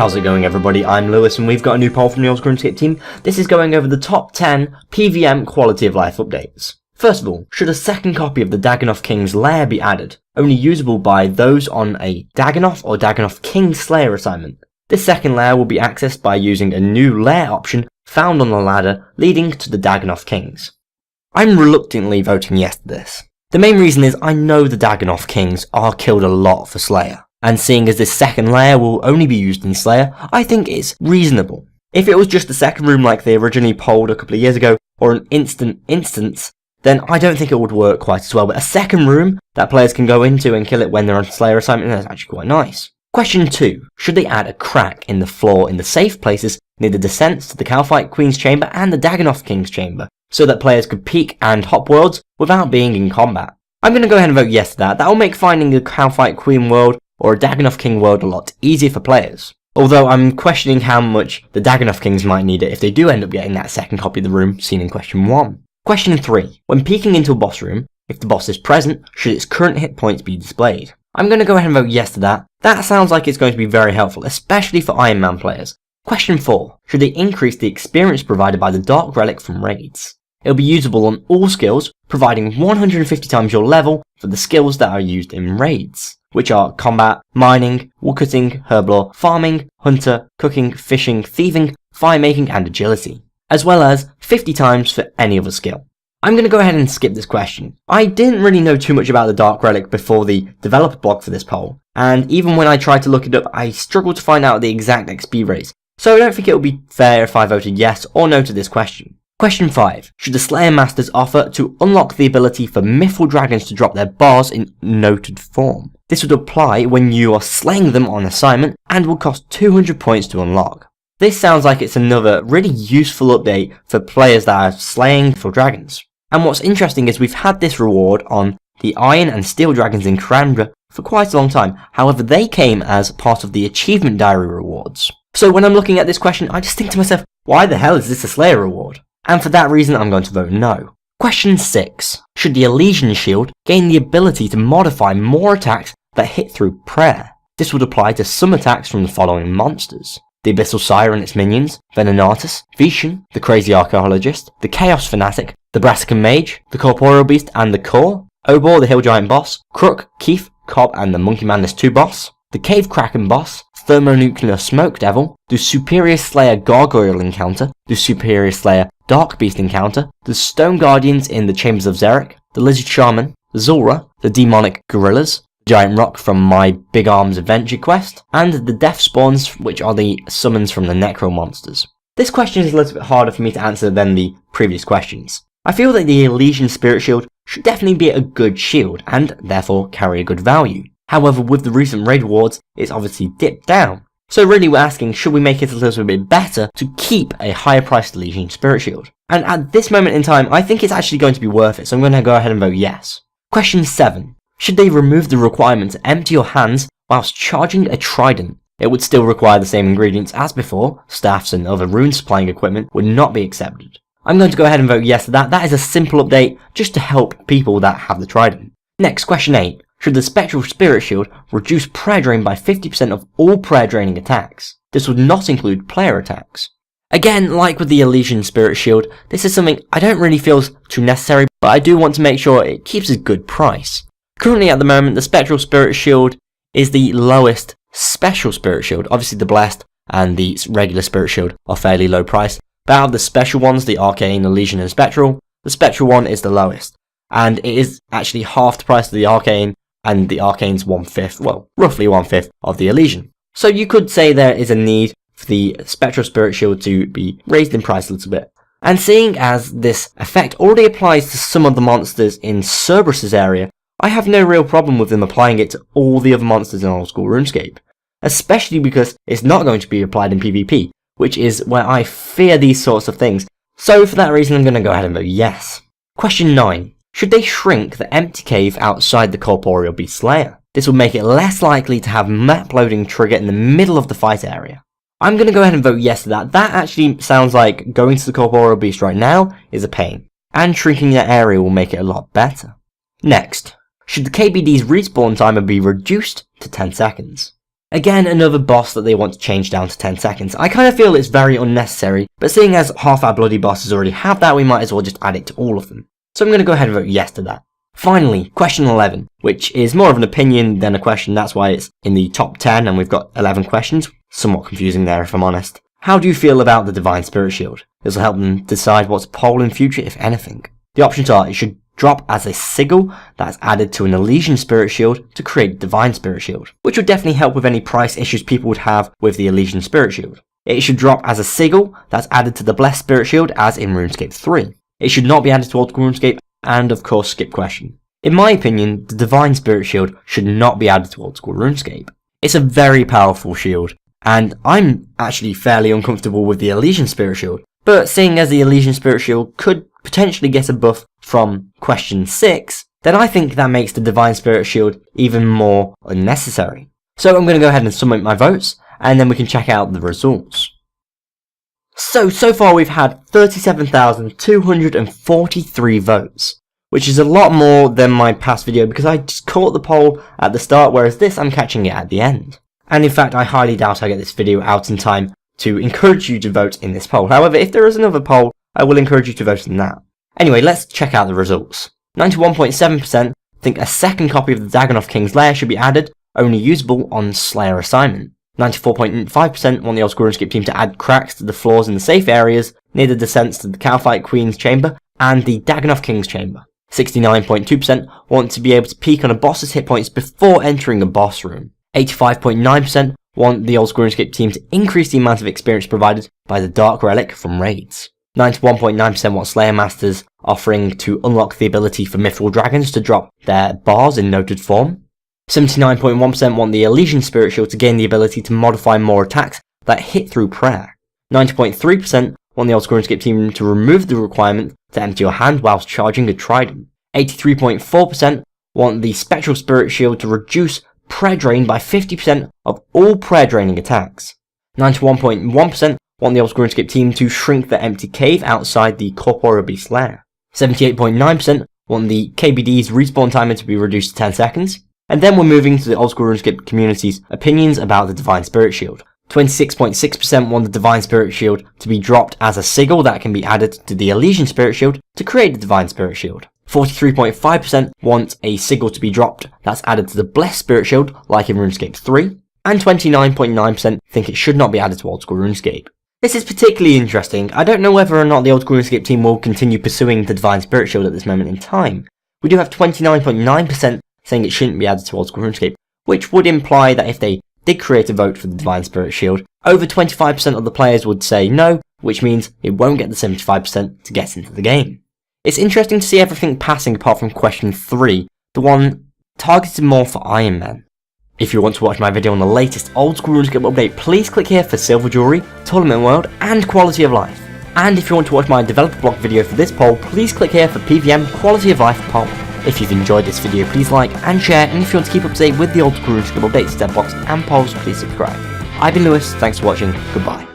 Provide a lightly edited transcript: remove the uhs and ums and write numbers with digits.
How's it going, everybody? I'm Lewis and we've got a new poll from the Old School RuneScape team. This is going over the top 10 PvM quality of life updates. First of all, should a second copy of the Dagannoth King's Lair be added, only usable by those on a Dagannoth or Dagannoth King Slayer assignment? This second lair will be accessed by using a new lair option found on the ladder leading to the Dagannoth Kings. I'm reluctantly voting yes to this. The main reason is I know the Dagannoth Kings are killed a lot for Slayer, and seeing as this second lair will only be used in Slayer, I think it's reasonable. If it was just a second room like they originally polled a couple of years ago, or an instance, then I don't think it would work quite as well, but a second room that players can go into and kill it when they're on Slayer assignment, that's actually quite nice. Question 2. Should they add a crack in the floor in the safe places near the descents to the Kalphite Queen's Chamber and the Dagannoth King's Chamber, so that players could peek and hop worlds without being in combat? I'm going to go ahead and vote yes to that. That will make finding a Kalphite Queen world or a Dagannoth King world a lot easier for players. Although I'm questioning how much the Dagannoth Kings might need it if they do end up getting that second copy of the room seen in question 1. Question 3. When peeking into a boss room, if the boss is present, should its current hit points be displayed? I'm going to go ahead and vote yes to that. That sounds like it's going to be very helpful, especially for Iron Man players. Question 4. Should they increase the experience provided by the Dark Relic from raids? It'll be usable on all skills, providing 150 times your level for the skills that are used in raids, which are combat, mining, woodcutting, herblore, farming, hunter, cooking, fishing, thieving, firemaking and agility, as well as 50 times for any other skill. I'm going to go ahead and skip this question. I didn't really know too much about the Dark Relic before the developer blog for this poll, and even when I tried to look it up, I struggled to find out the exact XP rates, so I don't think it would be fair if I voted yes or no to this question. Question 5. Should the Slayer Masters offer to unlock the ability for Mythal Dragons to drop their bars in noted form? This would apply when you are slaying them on assignment and will cost 200 points to unlock. This sounds like it's another really useful update for players that are slaying for dragons. And what's interesting is we've had this reward on the Iron and Steel Dragons in Karandra for quite a long time. However, they came as part of the Achievement Diary rewards. So when I'm looking at this question, I just think to myself, why the hell is this a Slayer reward? And for that reason, I'm going to vote no. Question 6. Should the Elysian Shield gain the ability to modify more attacks that hit through prayer? This would apply to some attacks from the following monsters: the Abyssal Sire and its minions, Venenatus, Vishan, the Crazy Archaeologist, the Chaos Fanatic, the Brassican Mage, the Corporeal Beast and the Core, Obor the Hill Giant boss, Crook, Keith, Cobb and the Monkey Madness 2 boss, the Cave Kraken boss, Thermonuclear Smoke Devil, the Superior Slayer Gargoyle encounter, the Superior Slayer Dark Beast encounter, the Stone Guardians in the Chambers of Xeric, the Lizard Shaman, the Zulrah, the Demonic Gorillas, the Giant Rock from my Big Arms Adventure quest, and the Death Spawns, which are the summons from the Necro monsters. This question is a little bit harder for me to answer than the previous questions. I feel that the Elysian Spirit Shield should definitely be a good shield, and therefore carry a good value. However, with the recent raid rewards, it's obviously dipped down. So really we're asking, should we make it a little bit better to keep a higher priced Elysian Spirit Shield? And at this moment in time, I think it's actually going to be worth it, so I'm going to go ahead and vote yes. Question 7. Should they remove the requirement to empty your hands whilst charging a trident? It would still require the same ingredients as before. Staffs and other rune supplying equipment would not be accepted. I'm going to go ahead and vote yes to that. That is a simple update just to help people that have the trident. Next, question 8. Should the Spectral Spirit Shield reduce prayer drain by 50% of all prayer draining attacks? This would not include player attacks. Again, like with the Elysian Spirit Shield, this is something I don't really feel is too necessary, but I do want to make sure it keeps a good price. Currently at the moment, the Spectral Spirit Shield is the lowest Special Spirit Shield. Obviously the Blessed and the regular Spirit Shield are fairly low price, but out of the special ones, the Arcane, Elysian and Spectral, the Spectral one is the lowest. And it is actually half the price of the Arcane, and the Arcane's 1/5, well, roughly 1/5 of the Elysian. So you could say there is a need for the Spectral Spirit Shield to be raised in price a little bit. And seeing as this effect already applies to some of the monsters in Cerberus's area, I have no real problem with them applying it to all the other monsters in Old School RuneScape. Especially because it's not going to be applied in PvP, which is where I fear these sorts of things. So for that reason I'm going to go ahead and vote yes. Question 9. Should they shrink the empty cave outside the Corporeal Beast Slayer? This will make it less likely to have map loading trigger in the middle of the fight area. I'm going to go ahead and vote yes to that. That actually sounds like going to the Corporeal Beast right now is a pain, and shrinking that area will make it a lot better. Next, should the KBD's respawn timer be reduced to 10 seconds? Again, another boss that they want to change down to 10 seconds. I kind of feel it's very unnecessary, but seeing as half our bloody bosses already have that, we might as well just add it to all of them. So I'm going to go ahead and vote yes to that. Finally, question 11, which is more of an opinion than a question, that's why it's in the top 10 and we've got 11 questions. Somewhat confusing there if I'm honest. How do you feel about the Divine Spirit Shield? This will help them decide what's poll in future, if anything. The options are, it should drop as a sigil that's added to an Elysian Spirit Shield to create Divine Spirit Shield, which would definitely help with any price issues people would have with the Elysian Spirit Shield. It should drop as a sigil that's added to the Blessed Spirit Shield as in RuneScape 3. It should not be added to Old School RuneScape, and of course skip question. In my opinion, the Divine Spirit Shield should not be added to Old School RuneScape. It's a very powerful shield, and I'm actually fairly uncomfortable with the Elysian Spirit Shield, but seeing as the Elysian Spirit Shield could potentially get a buff from question 6, then I think that makes the Divine Spirit Shield even more unnecessary. So I'm going to go ahead and submit my votes, and then we can check out the results. So far we've had 37,243 votes, which is a lot more than my past video because I just caught the poll at the start, whereas this I'm catching it at the end. And in fact, I highly doubt I get this video out in time to encourage you to vote in this poll. However, if there is another poll, I will encourage you to vote in that. Anyway, let's check out the results. 91.7% think a second copy of the Dagon King's Lair should be added, only usable on Slayer assignment. 94.5% want the Old School RuneScape team to add cracks to the floors in the safe areas near the descents to the Cowfight Queen's chamber and the Dagon King's chamber. 69.2% want to be able to peek on a boss's hit points before entering a boss room. 85.9% want the Old School RuneScape team to increase the amount of experience provided by the Dark Relic from raids. 91.9% want Slayer Masters offering to unlock the ability for Mithril Dragons to drop their bars in noted form. 79.1% want the Elysian Spirit Shield to gain the ability to modify more attacks that hit through prayer. 90.3% want the Old School RuneScape team to remove the requirement to empty your hand whilst charging a trident. 83.4% want the Spectral Spirit Shield to reduce prayer drain by 50% of all prayer draining attacks. 91.1% want the Old School RuneScape team to shrink the empty cave outside the Corporeal Beast lair. 78.9% want the KBD's respawn timer to be reduced to 10 seconds. And then we're moving to the Old School RuneScape community's opinions about the Divine Spirit Shield. 26.6% want the Divine Spirit Shield to be dropped as a sigil that can be added to the Elysian Spirit Shield to create the Divine Spirit Shield. 43.5% want a sigil to be dropped that's added to the Blessed Spirit Shield like in RuneScape 3. And 29.9% think it should not be added to Old School RuneScape. This is particularly interesting. I don't know whether or not the Old School RuneScape team will continue pursuing the Divine Spirit Shield at this moment in time. We do have 29.9% saying it shouldn't be added to Old School RuneScape, which would imply that if they did create a vote for the Divine Spirit Shield, over 25% of the players would say no, which means it won't get the 75% to get into the game. It's interesting to see everything passing apart from question 3, the one targeted more for Iron Man. If you want to watch my video on the latest Old School RuneScape update, please click here for Silver Jewelry, Tournament World, and Quality of Life. And if you want to watch my developer blog video for this poll, please click here for PvM Quality of Life poll. If you've enjoyed this video, please like and share, and if you want to keep up to date with the Old School RuneScape updates, step box, and polls, please subscribe. I've been Lewis, thanks for watching, goodbye.